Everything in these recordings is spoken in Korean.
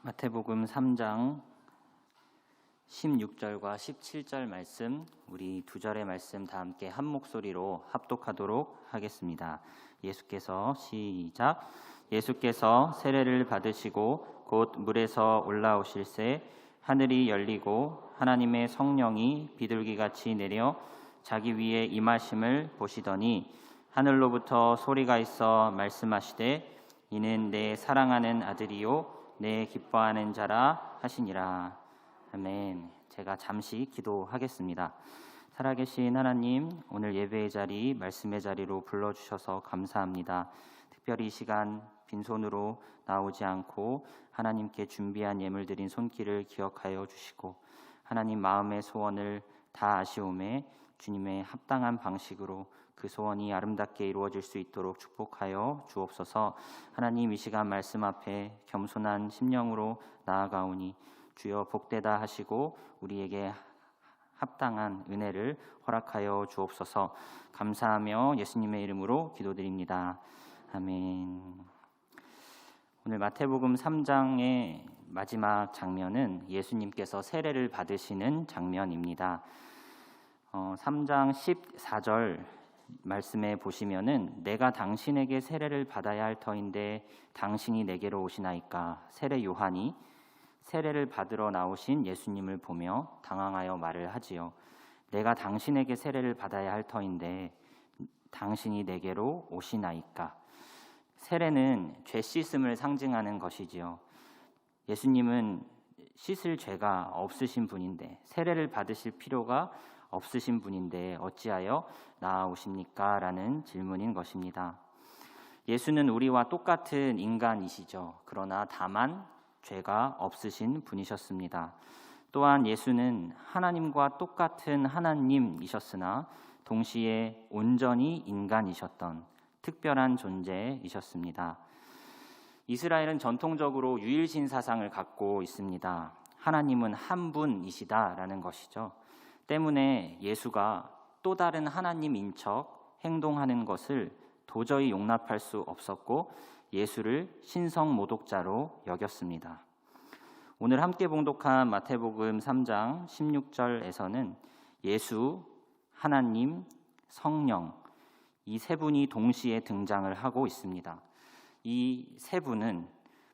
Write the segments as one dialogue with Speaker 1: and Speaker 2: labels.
Speaker 1: 마태복음 3장 16절과 17절 말씀, 우리 두 절의 말씀 다 함께 한 목소리로 합독하도록 하겠습니다. 예수께서 세례를 받으시고 곧 물에서 올라오실새 하늘이 열리고 하나님의 성령이 비둘기같이 내려 자기 위에 임하심을 보시더니 하늘로부터 소리가 있어 말씀하시되 이는 내 사랑하는 아들이요 내 기뻐하는 자라 하시니라. 아멘. 제가 잠시 기도하겠습니다. 살아계신 하나님, 오늘 예배의 자리, 말씀의 자리로 불러주셔서 감사합니다. 특별히 이 시간 빈손으로 나오지 않고 하나님께 준비한 예물 드린 손길을 기억하여 주시고 하나님 마음의 소원을 다 아시오매 주님의 합당한 방식으로 그 소원이 아름답게 이루어질 수 있도록 축복하여 주옵소서. 하나님, 이 시간 말씀 앞에 겸손한 심령으로 나아가오니 주여 복되다 하시고 우리에게 합당한 은혜를 허락하여 주옵소서. 감사하며 예수님의 이름으로 기도드립니다. 아멘. 오늘 마태복음 3장의 마지막 장면은 예수님께서 세례를 받으시는 장면입니다. 3장 14절 말씀에 보시면은 내가 당신에게 세례를 받아야 할 터인데 당신이 내게로 오시나이까. 세례 요한이 세례를 받으러 나오신 예수님을 보며 당황하여 말을 하지요. 내가 당신에게 세례를 받아야 할 터인데 당신이 내게로 오시나이까. 세례는 죄 씻음을 상징하는 것이지요. 예수님은 씻을 죄가 없으신 분인데 세례를 받으실 필요가 없으신 분인데 어찌하여 나아오십니까? 라는 질문인 것입니다. 예수는 우리와 똑같은 인간이시죠. 그러나 다만 죄가 없으신 분이셨습니다. 또한 예수는 하나님과 똑같은 하나님이셨으나 동시에 온전히 인간이셨던 특별한 존재이셨습니다. 이스라엘은 전통적으로 유일신 사상을 갖고 있습니다. 하나님은 한 분이시다라는 것이죠. 때문에 예수가 또 다른 하나님인 척 행동하는 것을 도저히 용납할 수 없었고 예수를 신성모독자로 여겼습니다. 오늘 함께 봉독한 마태복음 3장 16절에서는 예수, 하나님, 성령 이 세 분이 동시에 등장을 하고 있습니다. 이 세 분은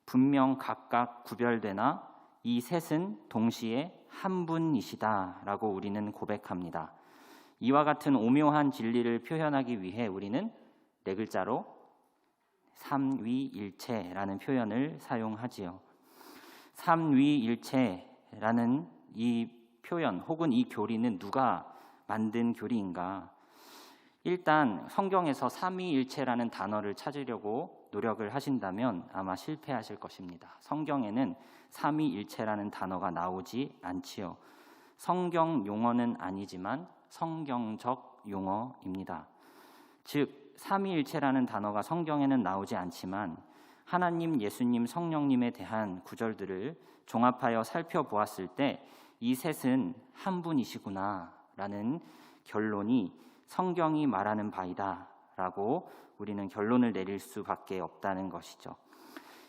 Speaker 1: 분명 각각 구별되나 이 셋은 동시에 한 분이시다라고 우리는 고백합니다. 이와 같은 오묘한 진리를 표현하기 위해 우리는 네 글자로 삼위일체라는 표현을 사용하지요. 삼위일체라는 이 표현 혹은 이 교리는 누가 만든 교리인가? 일단 성경에서 삼위일체라는 단어를 찾으려고 노력을 하신다면 아마 실패하실 것입니다. 성경에는 삼위일체라는 단어가 나오지 않지요. 성경 용어는 아니지만 성경적 용어입니다. 즉 삼위일체라는 단어가 성경에는 나오지 않지만 하나님, 예수님, 성령님에 대한 구절들을 종합하여 살펴보았을 때 이 셋은 한 분이시구나라는 결론이 성경이 말하는 바이다 라고 우리는 결론을 내릴 수밖에 없다는 것이죠.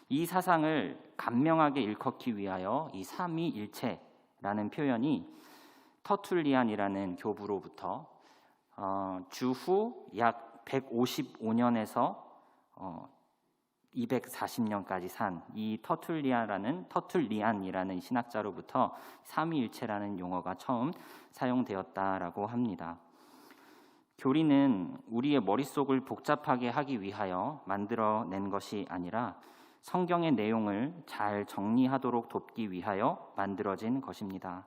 Speaker 1: 이 사상을 간명하게 일컫기 위하여 이 삼위일체라는 표현이 터툴리안이라는 교부로부터 주후 약 155년에서 240년까지 산 이 터툴리안이라는 신학자로부터 삼위일체라는 용어가 처음 사용되었다라고 합니다. 교리는 우리의 머릿속을 복잡하게 하기 위하여 만들어낸 것이 아니라 성경의 내용을 잘 정리하도록 돕기 위하여 만들어진 것입니다.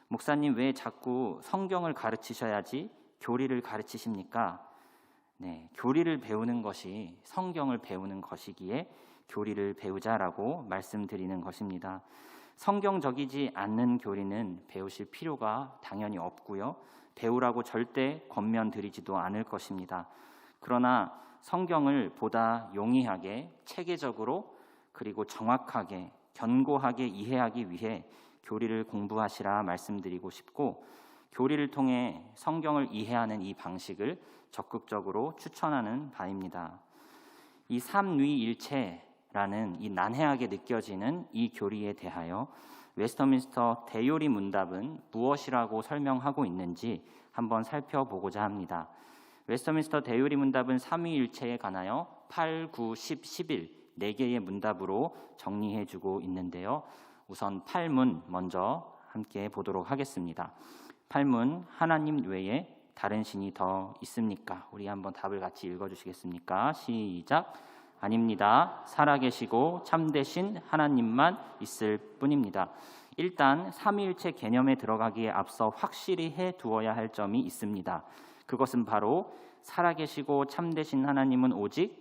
Speaker 1: 목사님, 왜 자꾸 성경을 가르치셔야지 교리를 가르치십니까? 네, 교리를 배우는 것이 성경을 배우는 것이기에 교리를 배우자라고 말씀드리는 것입니다. 성경적이지 않는 교리는 배우실 필요가 당연히 없고요. 배우라고 절대 권면드리지도 않을 것입니다. 그러나 성경을 보다 용이하게, 체계적으로, 그리고 정확하게, 견고하게 이해하기 위해 교리를 공부하시라 말씀드리고 싶고, 교리를 통해 성경을 이해하는 이 방식을 적극적으로 추천하는 바입니다. 이 삼위일체라는 라는 이 난해하게 느껴지는 이 교리에 대하여 웨스터민스터 대요리 문답은 무엇이라고 설명하고 있는지 한번 살펴보고자 합니다. 웨스터민스터 대요리 문답은 삼위일체에 관하여 8, 9, 10, 11 4개의 문답으로 정리해주고 있는데요. 우선 8문 먼저 함께 보도록 하겠습니다. 8문, 하나님 외에 다른 신이 더 있습니까? 우리 한번 답을 같이 읽어주시겠습니까? 시작. 아닙니다. 살아계시고 참되신 하나님만 있을 뿐입니다. 일단 삼위일체 개념에 들어가기에 앞서 확실히 해두어야 할 점이 있습니다. 그것은 바로 살아계시고 참되신 하나님은 오직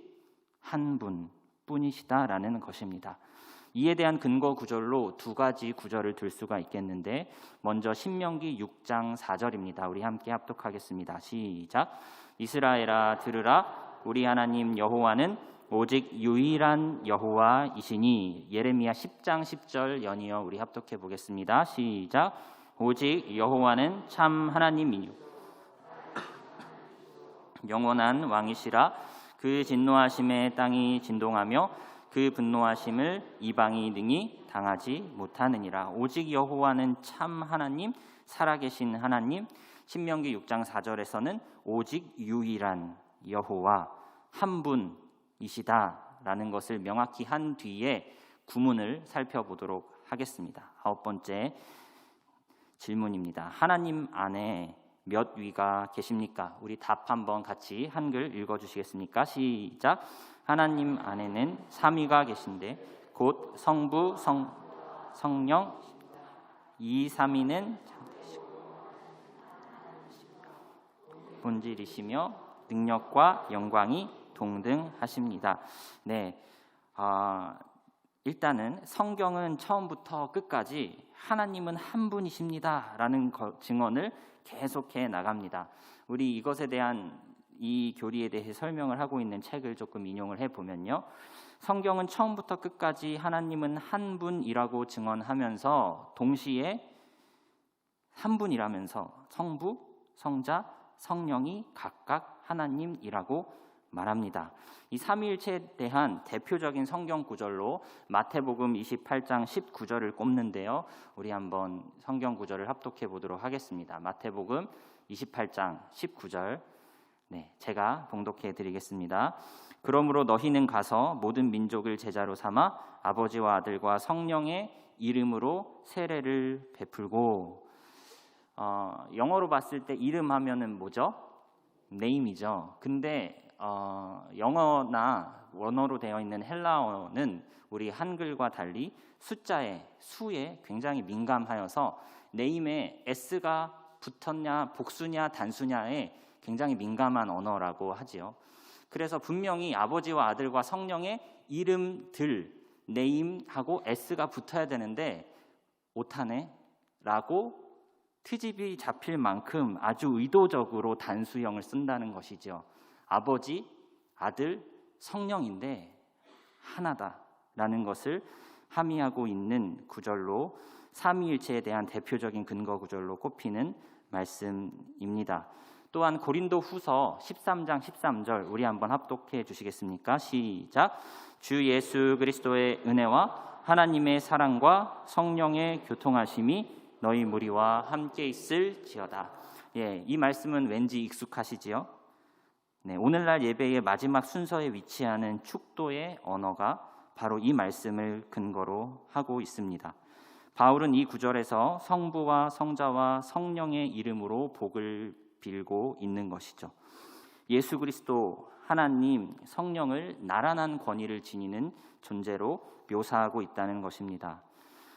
Speaker 1: 한 분뿐이시다라는 것입니다. 이에 대한 근거 구절로 두 가지 구절을 들 수가 있겠는데, 먼저 신명기 6장 4절입니다. 우리 함께 합독하겠습니다. 시작. 이스라엘아 들으라. 우리 하나님 여호와는 오직 유일한 여호와이시니. 예레미야 10장 10절 연이어 우리 합독해 보겠습니다. 시작. 오직 여호와는 참 하나님이요 영원한 왕이시라. 그 진노하심에 땅이 진동하며 그 분노하심을 이방이 능히 당하지 못하느니라. 오직 여호와는 참 하나님, 살아계신 하나님. 신명기 6장 4절에서는 오직 유일한 여호와 한 분이시다라는 것을 명확히 한 뒤에 구문을 살펴보도록 하겠습니다. 9번째 질문입니다. 하나님 안에 몇 위가 계십니까? 우리 답 한번 같이 한글 읽어주시겠습니까? 시작. 하나님 안에는 3위가 계신데 곧 성부, 성령 이 3위는 본질이시며 능력과 영광이 동등하십니다. 네, 일단은 성경은 처음부터 끝까지 하나님은 한 분이십니다라는 증언을 계속해 나갑니다. 우리 이것에 대한 이 교리에 대해 설명을 하고 있는 책을 조금 인용을 해보면요, 성경은 처음부터 끝까지 하나님은 한 분이라고 증언하면서 동시에 한 분이라면서 성부, 성자, 성령이 각각 하나님이라고 말합니다. 이 삼위일체에 대한 대표적인 성경 구절로 마태복음 28장 19절을 꼽는데요. 우리 한번 성경 구절을 합독해 보도록 하겠습니다. 마태복음 28장 19절. 네, 제가 봉독해 드리겠습니다. 그러므로 너희는 가서 모든 민족을 제자로 삼아 아버지와 아들과 성령의 이름으로 세례를 베풀고. 영어로 봤을 때 이름 하면은 뭐죠? 네임이죠. 근데 영어나 원어로 되어 있는 헬라어는 우리 한글과 달리 수에 굉장히 민감하여서 네임에 s가 붙었냐 복수냐 단수냐에 굉장히 민감한 언어라고 하지요. 그래서 분명히 아버지와 아들과 성령의 이름들 네임하고 s가 붙어야 되는데 오타네 라고 트집이 잡힐 만큼 아주 의도적으로 단수형을 쓴다는 것이죠. 아버지, 아들, 성령인데 하나다라는 것을 함의하고 있는 구절로 삼위일체에 대한 대표적인 근거 구절로 꼽히는 말씀입니다. 또한 고린도 후서 13장 13절 우리 한번 합독해 주시겠습니까? 시작. 주 예수 그리스도의 은혜와 하나님의 사랑과 성령의 교통하심이 너희 무리와 함께 있을지어다. 예, 이 말씀은 왠지 익숙하시지요? 네, 오늘날 예배의 마지막 순서에 위치하는 축도의 언어가 바로 이 말씀을 근거로 하고 있습니다. 바울은 이 구절에서 성부와 성자와 성령의 이름으로 복을 빌고 있는 것이죠. 예수 그리스도 하나님 성령을 나란한 권위를 지니는 존재로 묘사하고 있다는 것입니다.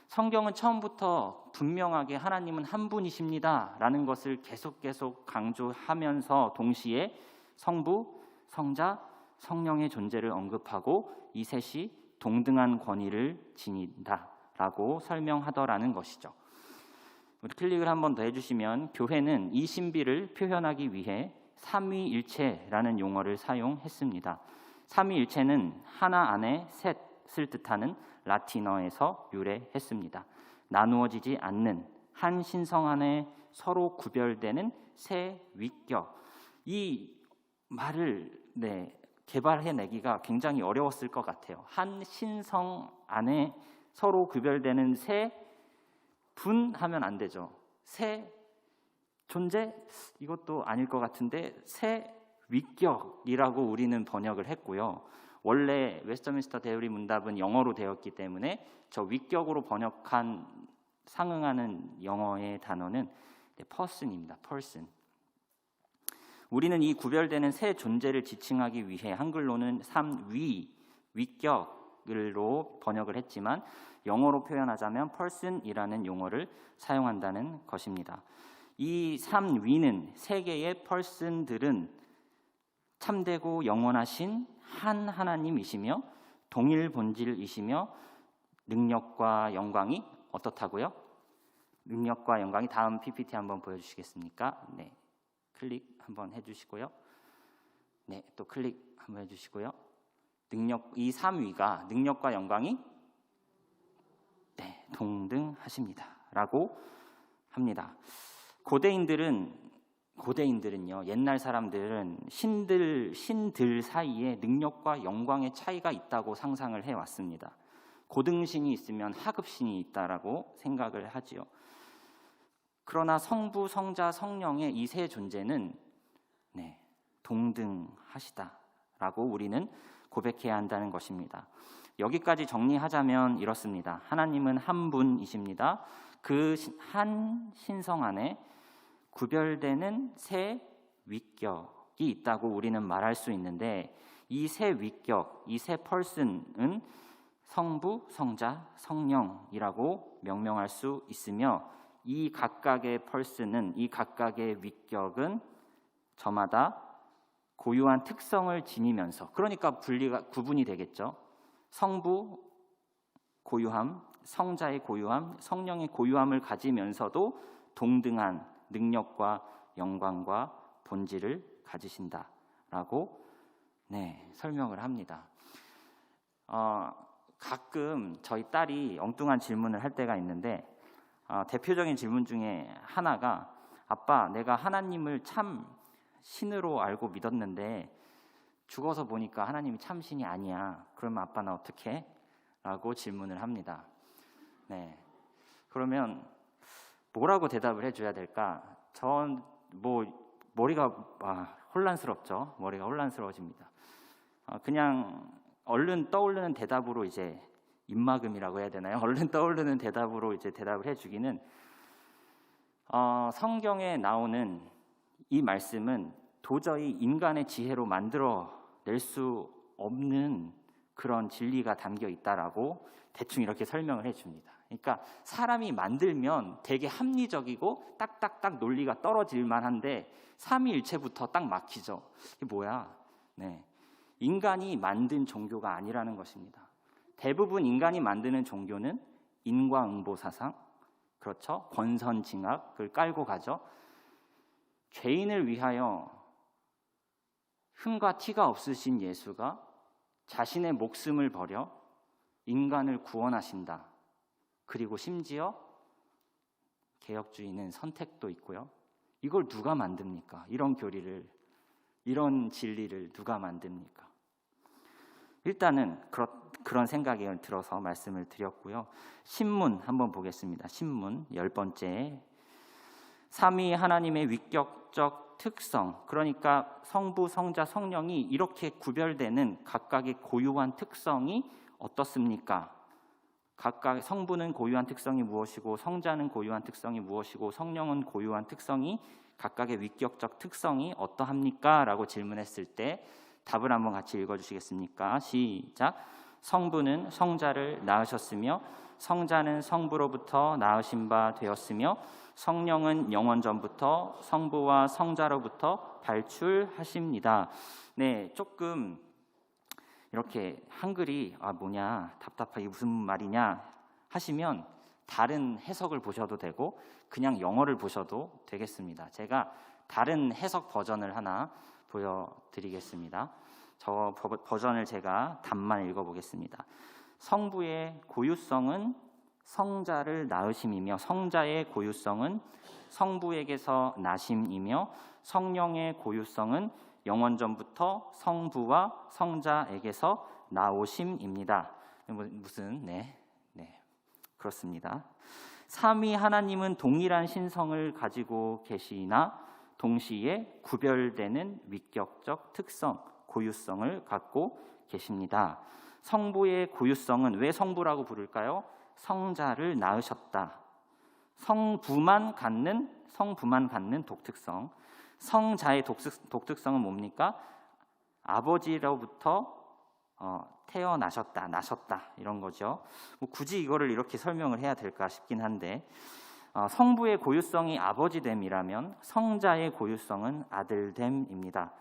Speaker 1: 성경은 처음부터 분명하게 하나님은 한 분이십니다 라는 것을 계속 강조하면서 동시에 성부, 성자, 성령의 존재를 언급하고 이 셋이 동등한 권위를 지닌다라고 설명하더라는 것이죠. 우리 클릭을 한번 더 해주시면 교회는 이 신비를 표현하기 위해 삼위일체라는 용어를 사용했습니다. 삼위일체는 하나 안에 셋을 뜻하는 라틴어에서 유래했습니다. 나누어지지 않는 한 신성 안에 서로 구별되는 세 위격. 이 말을 개발해내기가 굉장히 어려웠을 것 같아요. 한 신성 안에 서로 구별되는 세 분하면 안 되죠. 세 존재? 이것도 아닐 것 같은데 세 위격이라고 우리는 번역을 했고요. 원래 웨스터민스터 대유리 문답은 영어로 되었기 때문에 저 위격으로 번역한 상응하는 영어의 단어는 person입니다. person. 우리는 이 구별되는 세 존재를 지칭하기 위해 한글로는 삼위, 위격으로 번역을 했지만 영어로 표현하자면 person이라는 용어를 사용한다는 것입니다. 이 삼위는 세 개의 person들은 참되고 영원하신 한 하나님이시며 동일 본질이시며 능력과 영광이 어떻다고요? 능력과 영광이 다음 PPT 한번 보여주시겠습니까? 네, 클릭 한번 해주시고요. 네, 또 클릭 한번 해주시고요. 이 삼위가 능력과 영광이 동등하십니다라고 합니다. 고대인들은요, 옛날 사람들은 신들 사이에 능력과 영광의 차이가 있다고 상상을 해왔습니다. 고등신이 있으면 하급신이 있다라고 생각을 하지요. 그러나 성부, 성자, 성령의 이 세 존재는 동등하시다라고 우리는 고백해야 한다는 것입니다. 여기까지 정리하자면 이렇습니다. 하나님은 한 분이십니다. 그 한 신성 안에 구별되는 세 위격이 있다고 우리는 말할 수 있는데 이 세 위격, 이 세 person은 성부, 성자, 성령이라고 명명할 수 있으며 이 각각의 person은, 이 각각의 위격은 저마다 고유한 특성을 지니면서, 그러니까 구분이 되겠죠. 성부 고유함, 성자의 고유함, 성령의 고유함을 가지면서도 동등한 능력과 영광과 본질을 가지신다라고 설명을 합니다. 가끔 저희 딸이 엉뚱한 질문을 할 때가 있는데 대표적인 질문 중에 하나가 아빠, 내가 하나님을 참 신으로 알고 믿었는데 죽어서 보니까 하나님이 참 신이 아니야. 그러면 아빠 나 어떡해? 라고 질문을 합니다. 그러면 뭐라고 대답을 해줘야 될까? 전 머리가 혼란스럽죠. 머리가 혼란스러워집니다. 그냥 얼른 떠오르는 대답으로 이제 입막음이라고 해야 되나요? 얼른 떠오르는 대답으로 이제 대답을 해주기는 성경에 나오는 이 말씀은 도저히 인간의 지혜로 만들어낼 수 없는 그런 진리가 담겨 있다라고 대충 이렇게 설명을 해줍니다. 그러니까 사람이 만들면 되게 합리적이고 딱딱딱 논리가 떨어질 만한데 삼위일체부터 딱 막히죠. 이게 뭐야? 인간이 만든 종교가 아니라는 것입니다. 대부분 인간이 만드는 종교는 인과응보 사상, 그렇죠? 권선징악을 깔고 가죠. 죄인을 위하여 흠과 티가 없으신 예수가 자신의 목숨을 버려 인간을 구원하신다. 그리고 심지어 개혁주의는 선택도 있고요. 이걸 누가 만듭니까? 이런 교리를, 이런 진리를 누가 만듭니까? 일단은 그런 생각이 들어서 말씀을 드렸고요. 신문 한번 보겠습니다. 신문 10번째. 삼위 하나님의 위격적 특성, 그러니까 성부, 성자, 성령이 이렇게 구별되는 각각의 고유한 특성이 어떻습니까? 각각 성부는 고유한 특성이 무엇이고 성자는 고유한 특성이 무엇이고 성령은 고유한 특성이 각각의 위격적 특성이 어떠합니까? 라고 질문했을 때 답을 한번 같이 읽어주시겠습니까? 시작. 성부는 성자를 낳으셨으며 성자는 성부로부터 낳으신 바 되었으며 성령은 영원 전부터 성부와 성자로부터 발출하십니다. 조금 이렇게 한글이 뭐냐 답답하게 무슨 말이냐 하시면 다른 해석을 보셔도 되고 그냥 영어를 보셔도 되겠습니다. 제가 다른 해석 버전을 하나 보여드리겠습니다. 저 버전을 제가 답만 읽어보겠습니다. 성부의 고유성은 성자를 낳으심이며 성자의 고유성은 성부에게서 나심이며 성령의 고유성은 영원전부터 성부와 성자에게서 나오심입니다. 그렇습니다. 삼위 하나님은 동일한 신성을 가지고 계시나 동시에 구별되는 위격적 특성, 고유성을 갖고 계십니다. 성부의 고유성은 왜 성부라고 부를까요? 성자를 낳으셨다. 성부만 갖는 독특성. 성자의 독특성은 뭡니까? 아버지로부터 태어나셨다, 나셨다 이런 거죠. 굳이 이거를 이렇게 설명을 해야 될까 싶긴 한데 성부의 고유성이 아버지됨이라면 성자의 고유성은 아들됨입니다.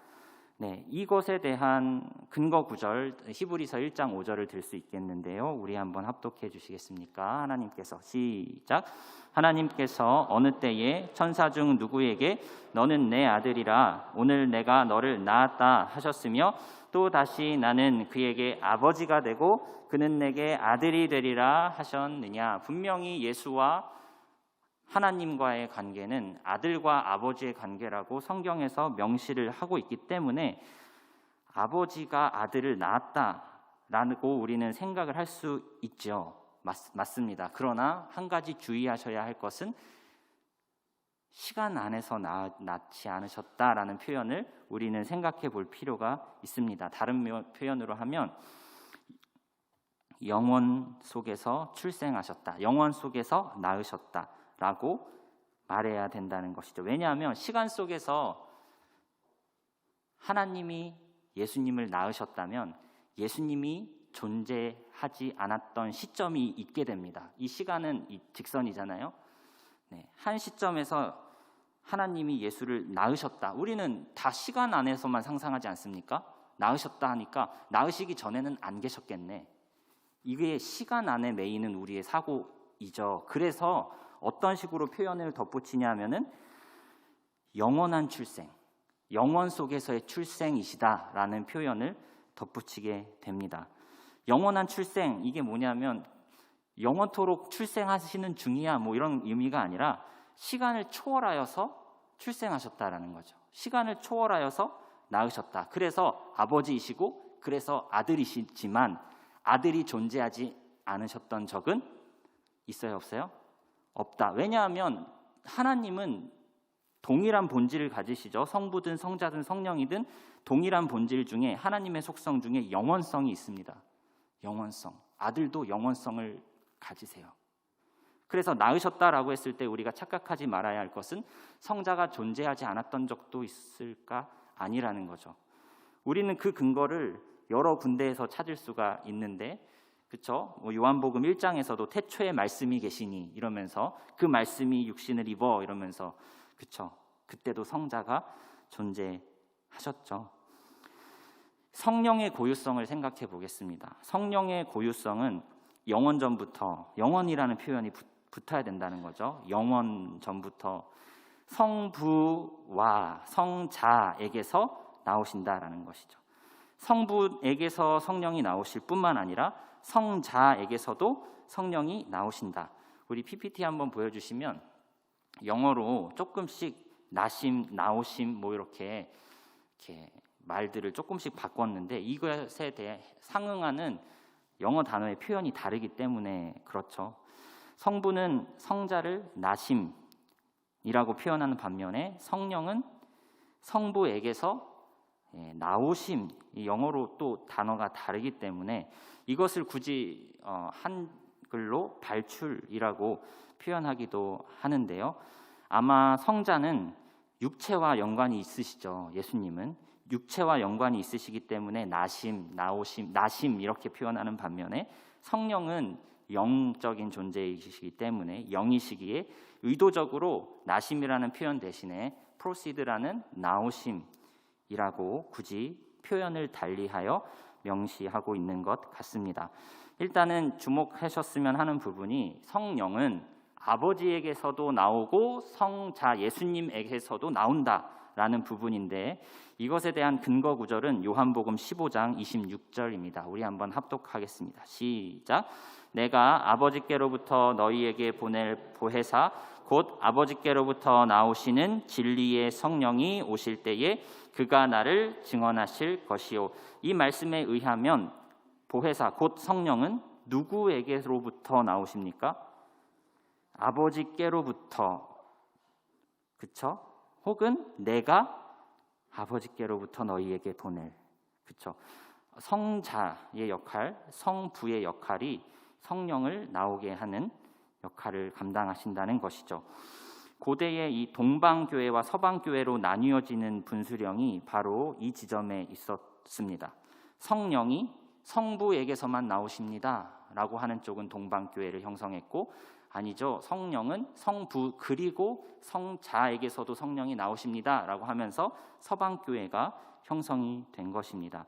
Speaker 1: 이것에 대한 근거 구절 히브리서 1장 5절을 들 수 있겠는데요. 우리 한번 합독해 주시겠습니까? 하나님께서 시작. 하나님께서 어느 때에 천사 중 누구에게 너는 내 아들이라 오늘 내가 너를 낳았다 하셨으며 또 다시 나는 그에게 아버지가 되고 그는 내게 아들이 되리라 하셨느냐. 분명히 예수와 하나님과의 관계는 아들과 아버지의 관계라고 성경에서 명시를 하고 있기 때문에 아버지가 아들을 낳았다라고 우리는 생각을 할 수 있죠. 맞습니다. 그러나 한 가지 주의하셔야 할 것은 시간 안에서 낳지 않으셨다라는 표현을 우리는 생각해 볼 필요가 있습니다. 다른 표현으로 하면 영원 속에서 출생하셨다, 영원 속에서 낳으셨다 라고 말해야 된다는 것이죠. 왜냐하면 시간 속에서 하나님이 예수님을 낳으셨다면 예수님이 존재하지 않았던 시점이 있게 됩니다. 이 시간은 직선이잖아요. 한 시점에서 하나님이 예수를 낳으셨다. 우리는 다 시간 안에서만 상상하지 않습니까? 낳으셨다 하니까 낳으시기 전에는 안 계셨겠네. 이게 시간 안에 매이는 우리의 사고이죠. 그래서 어떤 식으로 표현을 덧붙이냐 하면은 영원한 출생, 영원 속에서의 출생이시다라는 표현을 덧붙이게 됩니다. 영원한 출생, 이게 뭐냐면 영원토록 출생하시는 중이야 이런 의미가 아니라 시간을 초월하여서 출생하셨다라는 거죠. 시간을 초월하여서 낳으셨다. 그래서 아버지이시고 그래서 아들이시지만 아들이 존재하지 않으셨던 적은 있어요, 없어요? 없다. 왜냐하면 하나님은 동일한 본질을 가지시죠. 성부든 성자든 성령이든 동일한 본질 중에 하나님의 속성 중에 영원성이 있습니다. 영원성. 아들도 영원성을 가지세요. 그래서 낳으셨다라고 했을 때 우리가 착각하지 말아야 할 것은 성자가 존재하지 않았던 적도 있을까? 아니라는 거죠. 우리는 그 근거를 여러 군데에서 찾을 수가 있는데, 그렇죠? 요한복음 1장에서도 태초에 말씀이 계시니 이러면서 그 말씀이 육신을 입어 이러면서, 그렇죠? 그때도 성자가 존재하셨죠. 성령의 고유성을 생각해 보겠습니다. 성령의 고유성은 영원 전부터, 영원이라는 표현이 붙어야 된다는 거죠. 영원 전부터 성부와 성자에게서 나오신다라는 것이죠. 성부에게서 성령이 나오실 뿐만 아니라 성자에게서도 성령이 나오신다. 우리 PPT 한번 보여주시면 영어로 조금씩 나심, 나오심 이렇게 말들을 조금씩 바꿨는데 이것에 대해 상응하는 영어 단어의 표현이 다르기 때문에 그렇죠. 성부는 성자를 나심이라고 표현하는 반면에 성령은 성부에게서 나오심, 영어로 또 단어가 다르기 때문에 이것을 굳이 한글로 발출이라고 표현하기도 하는데요. 아마 성자는 육체와 연관이 있으시죠. 예수님은 육체와 연관이 있으시기 때문에 나심, 나오심, 나심 이렇게 표현하는 반면에 성령은 영적인 존재이시기 때문에 영이시기에 의도적으로 나심이라는 표현 대신에 proceed라는 나오심이라고 굳이 표현을 달리하여 명시하고 있는 것 같습니다. 일단은 주목하셨으면 하는 부분이 성령은 아버지에게서도 나오고 성자 예수님에게서도 나온다라는 부분인데 이것에 대한 근거 구절은 요한복음 15장 26절입니다. 우리 한번 합독하겠습니다. 시작. 내가 아버지께로부터 너희에게 보낼 보혜사 곧 아버지께로부터 나오시는 진리의 성령이 오실 때에 그가 나를 증언하실 것이요. 이 말씀에 의하면 보혜사 곧 성령은 누구에게로부터 나오십니까? 아버지께로부터, 그쵸? 혹은 내가 아버지께로부터 너희에게 보낼, 그쵸? 성자의 역할, 성부의 역할이 성령을 나오게 하는 역할을 감당하신다는 것이죠. 고대의 이 동방교회와 서방교회로 나뉘어지는 분수령이 바로 이 지점에 있었습니다. 성령이 성부에게서만 나오십니다 라고 하는 쪽은 동방교회를 형성했고, 아니죠, 성령은 성부 그리고 성자에게서도 성령이 나오십니다 라고 하면서 서방교회가 형성이 된 것입니다.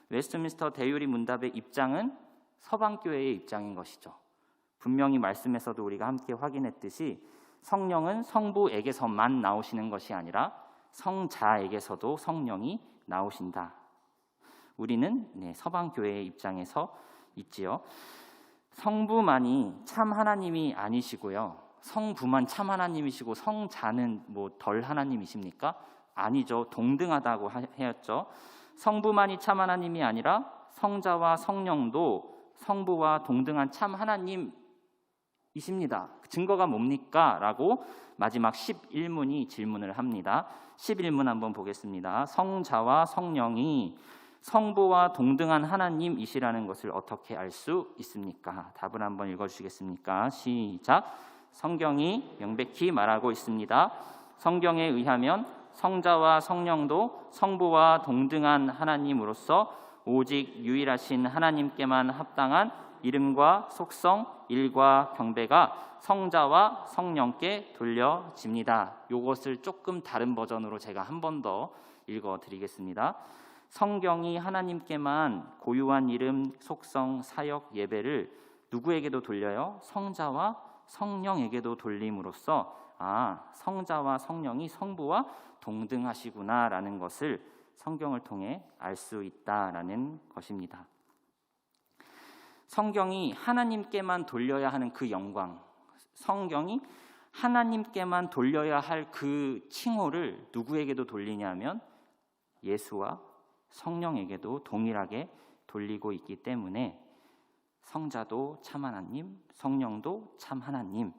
Speaker 1: 웨스트민스터 대유리 문답의 입장은 서방교회의 입장인 것이죠. 분명히 말씀에서도 우리가 함께 확인했듯이 성령은 성부에게서만 나오시는 것이 아니라 성자에게서도 성령이 나오신다. 우리는 서방교회의 입장에서 있지요. 성부만이 참 하나님이 아니시고요, 성부만 참 하나님이시고 성자는 덜 하나님이십니까? 아니죠. 동등하다고 하였죠. 성부만이 참 하나님이 아니라 성자와 성령도 성부와 동등한 참 하나님이십니다. 증거가 뭡니까? 라고 마지막 11문이 질문을 합니다. 11문 한번 보겠습니다. 성자와 성령이 성부와 동등한 하나님이시라는 것을 어떻게 알 수 있습니까? 답을 한번 읽어주시겠습니까? 시작. 성경이 명백히 말하고 있습니다. 성경에 의하면 성자와 성령도 성부와 동등한 하나님으로서 오직 유일하신 하나님께만 합당한 이름과 속성, 일과 경배가 성자와 성령께 돌려집니다. 이것을 조금 다른 버전으로 제가 한 번 더 읽어드리겠습니다. 성경이 하나님께만 고유한 이름, 속성, 사역, 예배를 누구에게도 돌려요? 성자와 성령에게도 돌림으로써 성자와 성령이 성부와 동등하시구나라는 것을 성경을 통해 알 수 있다라는 것입니다. 성경이 하나님께만 돌려야 하는 그 영광, 성경이 하나님께만 돌려야 할 그 칭호를 누구에게도 돌리냐면 예수와 성령에게도 동일하게 돌리고 있기 때문에 성자도 참 하나님, 성령도 참 하나님.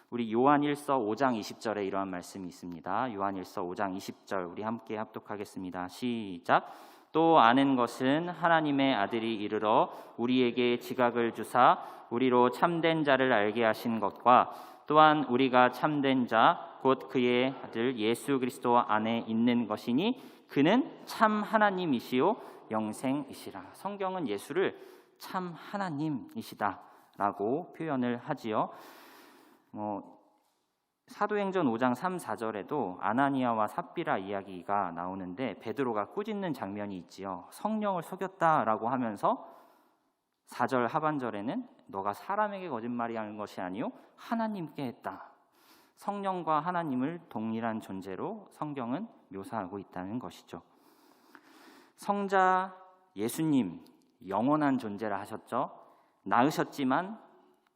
Speaker 1: 우리 요한일서 5장 20절에 이러한 말씀이 있습니다. 요한일서 5장 20절 우리 함께 합독하겠습니다. 시작. 또 아는 것은 하나님의 아들이 이르러 우리에게 지각을 주사 우리로 참된 자를 알게 하신 것과 또한 우리가 참된 자 곧 그의 아들 예수 그리스도 안에 있는 것이니 그는 참 하나님이시요 영생이시라. 성경은 예수를 참 하나님이시다라고 표현을 하지요. 사도행전 5장 3, 4절에도 아나니아와 삽비라 이야기가 나오는데 베드로가 꾸짖는 장면이 있지요. 성령을 속였다라고 하면서 4절 하반절에는 너가 사람에게 거짓말이하는 것이 아니요 하나님께 했다. 성령과 하나님을 동일한 존재로 성경은 묘사하고 있다는 것이죠. 성자 예수님 영원한 존재라 하셨죠. 낳으셨지만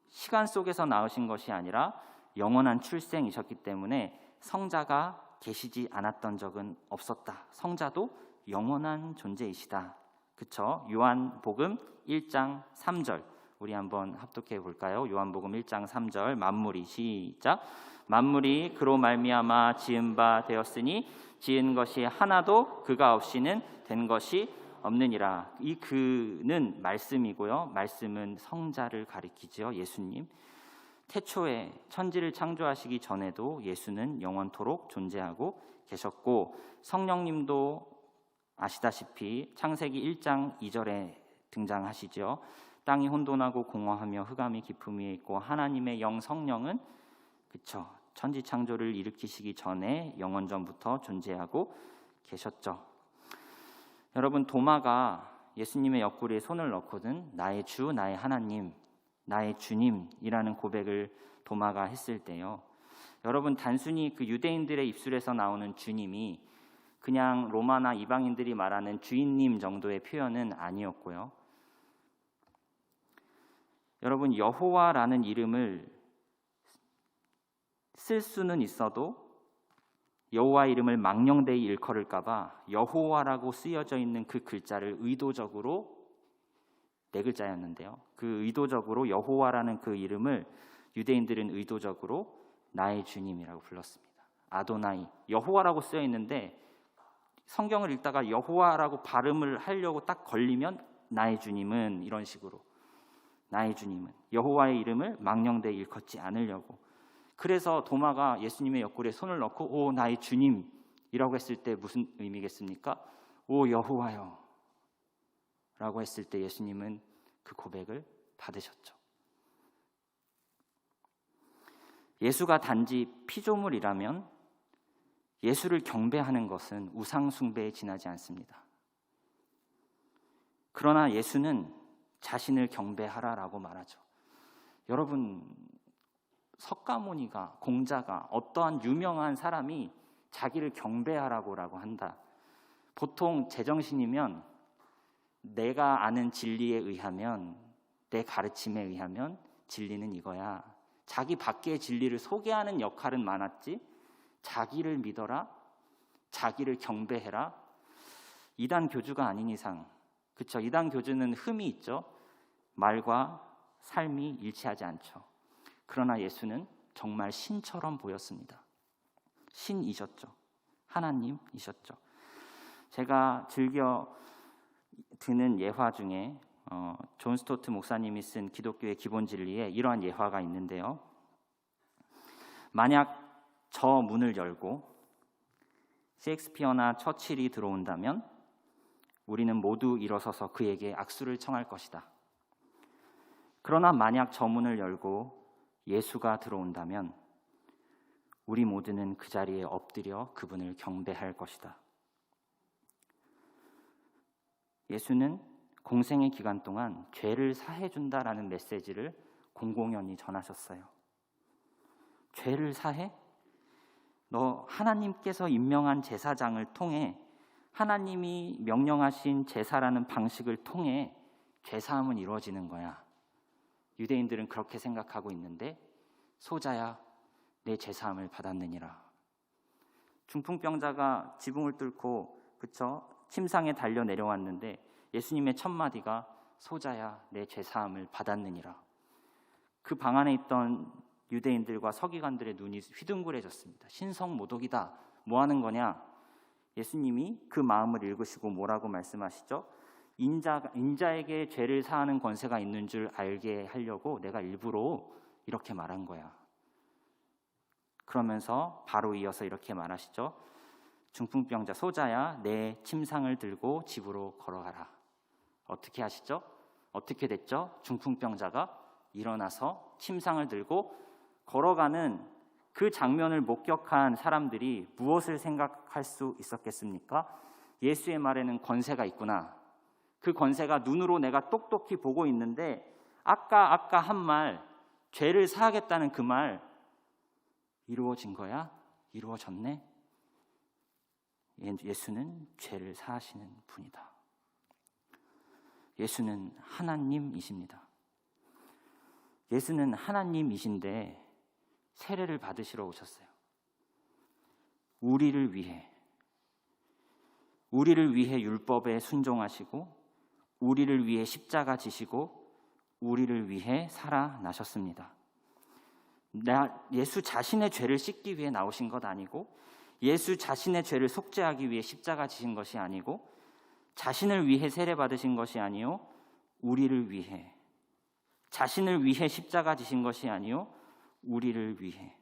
Speaker 1: 시간 속에서 낳으신 것이 아니라 영원한 출생이셨기 때문에 성자가 계시지 않았던 적은 없었다. 성자도 영원한 존재이시다. 그쵸? 요한복음 1장 3절 우리 한번 합독해 볼까요? 요한복음 1장 3절 만물이 시작. 만물이 그로 말미암아 지은 바 되었으니 지은 것이 하나도 그가 없이는 된 것이 없느니라. 이 그는 말씀이고요. 말씀은 성자를 가리키죠. 예수님. 태초에 천지를 창조하시기 전에도 예수는 영원토록 존재하고 계셨고 성령님도 아시다시피 창세기 1장 2절에 등장하시죠. 땅이 혼돈하고 공허하며 흑암이 깊음 위에 있고 하나님의 영 성령은 천지 창조를 일으키시기 전에 영원 전부터 존재하고 계셨죠. 여러분 도마가 예수님의 옆구리에 손을 넣거든 나의 주, 나의 하나님, 나의 주님이라는 고백을 도마가 했을 때요. 여러분 단순히 그 유대인들의 입술에서 나오는 주님이 그냥 로마나 이방인들이 말하는 주인님 정도의 표현은 아니었고요. 여러분, 여호와라는 이름을 쓸 수는 있어도 여호와 이름을 망령되이 일컬을까 봐 여호와라고 쓰여져 있는 그 글자를 의도적으로, 네 글자였는데요, 그 의도적으로 여호와라는 그 이름을 유대인들은 의도적으로 나의 주님이라고 불렀습니다. 아도나이, 여호와라고 쓰여 있는데 성경을 읽다가 여호와라고 발음을 하려고 딱 걸리면 나의 주님은, 이런 식으로 나의 주님은, 여호와의 이름을 망령되이 일컫지 않으려고. 그래서 도마가 예수님의 옆구리에 손을 넣고 오 나의 주님이라고 했을 때 무슨 의미겠습니까? 오 여호와여 라고 했을 때 예수님은 그 고백을 받으셨죠. 예수가 단지 피조물이라면 예수를 경배하는 것은 우상 숭배에 지나지 않습니다. 그러나 예수는 자신을 경배하라라고 말하죠. 여러분, 석가모니가, 공자가, 어떠한 유명한 사람이 자기를 경배하라고 한다. 보통 제정신이면 내가 아는 진리에 의하면, 내 가르침에 의하면 진리는 이거야. 자기 밖의 진리를 소개하는 역할은 많았지, 자기를 믿어라, 자기를 경배해라, 이단 교주가 아닌 이상, 그렇죠? 이단 교주는 흠이 있죠. 말과 삶이 일치하지 않죠. 그러나 예수는 정말 신처럼 보였습니다. 신이셨죠. 하나님이셨죠. 제가 즐겨 듣는 예화 중에 존 스토트 목사님이 쓴 기독교의 기본 진리에 이러한 예화가 있는데요. 만약 저 문을 열고 셰익스피어나 처칠이 들어온다면 우리는 모두 일어서서 그에게 악수를 청할 것이다. 그러나 만약 저 문을 열고 예수가 들어온다면 우리 모두는 그 자리에 엎드려 그분을 경배할 것이다. 예수는 공생의 기간 동안 죄를 사해준다라는 메시지를 공공연히 전하셨어요. 죄를 사해? 너 하나님께서 임명한 제사장을 통해, 하나님이 명령하신 제사라는 방식을 통해 죄사함은 이루어지는 거야. 유대인들은 그렇게 생각하고 있는데, 소자야 내 죄사함을 받았느니라. 중풍병자가 지붕을 뚫고 침상에 달려 내려왔는데 예수님의 첫 마디가 소자야 내 죄사함을 받았느니라. 그 방 안에 있던 유대인들과 서기관들의 눈이 휘둥그레졌습니다. 신성모독이다. 뭐 하는 거냐? 예수님이 그 마음을 읽으시고 뭐라고 말씀하시죠? 인자에게 죄를 사하는 권세가 있는 줄 알게 하려고 내가 일부러 이렇게 말한 거야. 그러면서 바로 이어서 이렇게 말하시죠. 중풍병자 소자야 내 침상을 들고 집으로 걸어가라. 어떻게 하시죠? 어떻게 됐죠? 중풍병자가 일어나서 침상을 들고 걸어가는 그 장면을 목격한 사람들이 무엇을 생각할 수 있었겠습니까? 예수의 말에는 권세가 있구나. 그 권세가 눈으로 내가 똑똑히 보고 있는데 아까 한 말, 죄를 사하겠다는 그 말 이루어진 거야? 이루어졌네? 예수는 죄를 사하시는 분이다. 예수는 하나님이십니다. 예수는 하나님이신데 세례를 받으시러 오셨어요. 우리를 위해 율법에 순종하시고 우리를 위해 십자가 지시고 우리를 위해 살아나셨습니다. 예수 자신의 죄를 씻기 위해 나오신 것 아니고, 예수 자신의 죄를 속죄하기 위해 십자가 지신 것이 아니고, 자신을 위해 세례 받으신 것이 아니요 우리를 위해, 자신을 위해 십자가 지신 것이 아니요 우리를 위해,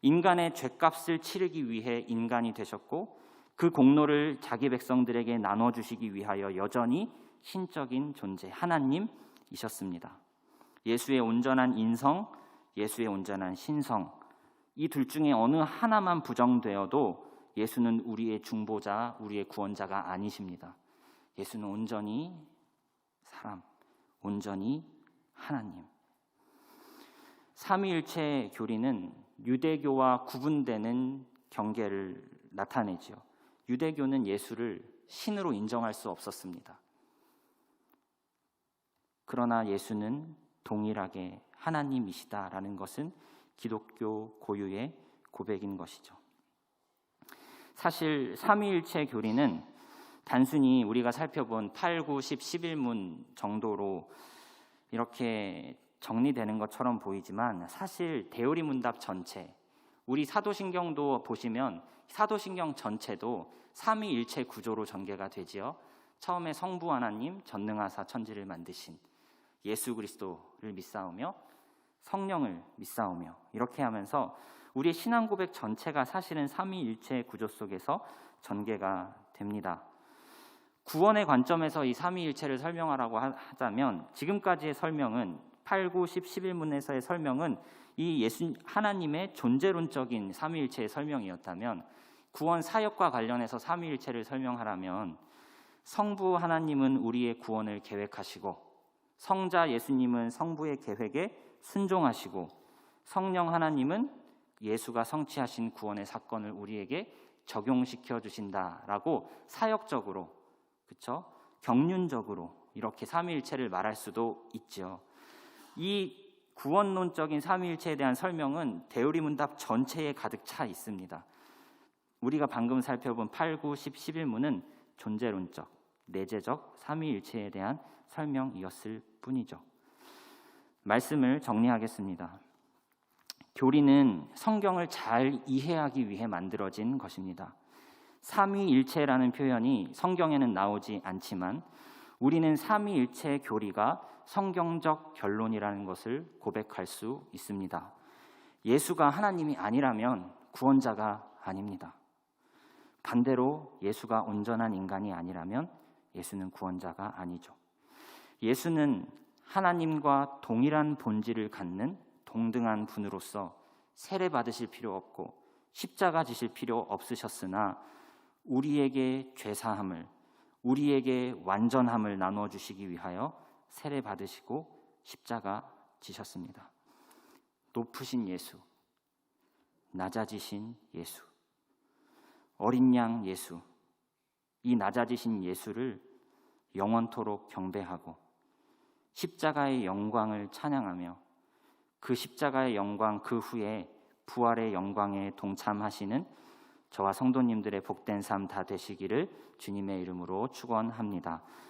Speaker 1: 인간의 죄값을 치르기 위해 인간이 되셨고 그 공로를 자기 백성들에게 나눠주시기 위하여 여전히 신적인 존재 하나님이셨습니다. 예수의 온전한 인성, 예수의 온전한 신성, 이 둘 중에 어느 하나만 부정되어도 예수는 우리의 중보자, 우리의 구원자가 아니십니다. 예수는 온전히 사람, 온전히 하나님. 삼위일체 교리는 유대교와 구분되는 경계를 나타내죠. 유대교는 예수를 신으로 인정할 수 없었습니다. 그러나 예수는 동일하게 하나님이시다라는 것은 기독교 고유의 고백인 것이죠. 사실 삼위일체 교리는 단순히 우리가 살펴본 8, 9, 10, 11문 정도로 이렇게 정리되는 것처럼 보이지만 사실 대요리 문답 전체, 우리 사도신경도 보시면 사도신경 전체도 삼위일체 구조로 전개가 되지요. 처음에 성부 하나님, 전능하사 천지를 만드신 예수 그리스도를 믿사오며 성령을 믿사오며 이렇게 하면서 우리의 신앙 고백 전체가 사실은 삼위일체 구조 속에서 전개가 됩니다. 구원의 관점에서 이 삼위일체를 설명하라고 하자면 지금까지의 설명은 8, 9, 10, 11문에서의 설명은 이 예수 하나님의 존재론적인 삼위일체의 설명이었다면 구원 사역과 관련해서 삼위일체를 설명하라면 성부 하나님은 우리의 구원을 계획하시고 성자 예수님은 성부의 계획에 순종하시고 성령 하나님은 예수가 성취하신 구원의 사건을 우리에게 적용시켜 주신다라고 사역적으로, 그렇죠? 경륜적으로 이렇게 삼위일체를 말할 수도 있죠. 이 구원론적인 삼위일체에 대한 설명은 대요리 문답 전체에 가득 차 있습니다. 우리가 방금 살펴본 8, 9, 10, 11문은 존재론적, 내재적 삼위일체에 대한 설명이었을 뿐이죠. 말씀을 정리하겠습니다. 교리는 성경을 잘 이해하기 위해 만들어진 것입니다. 삼위일체라는 표현이 성경에는 나오지 않지만 우리는 삼위일체 교리가 성경적 결론이라는 것을 고백할 수 있습니다. 예수가 하나님이 아니라면 구원자가 아닙니다. 반대로 예수가 온전한 인간이 아니라면 예수는 구원자가 아니죠. 예수는 하나님과 동일한 본질을 갖는 동등한 분으로서 세례 받으실 필요 없고 십자가 지실 필요 없으셨으나 우리에게 죄사함을, 우리에게 완전함을 나누어 주시기 위하여 세례 받으시고 십자가 지셨습니다. 높으신 예수, 낮아지신 예수, 어린 양 예수, 이 낮아지신 예수를 영원토록 경배하고 십자가의 영광을 찬양하며 그 십자가의 영광 그 후에 부활의 영광에 동참하시는 저와 성도님들의 복된 삶 다 되시기를 주님의 이름으로 축원합니다.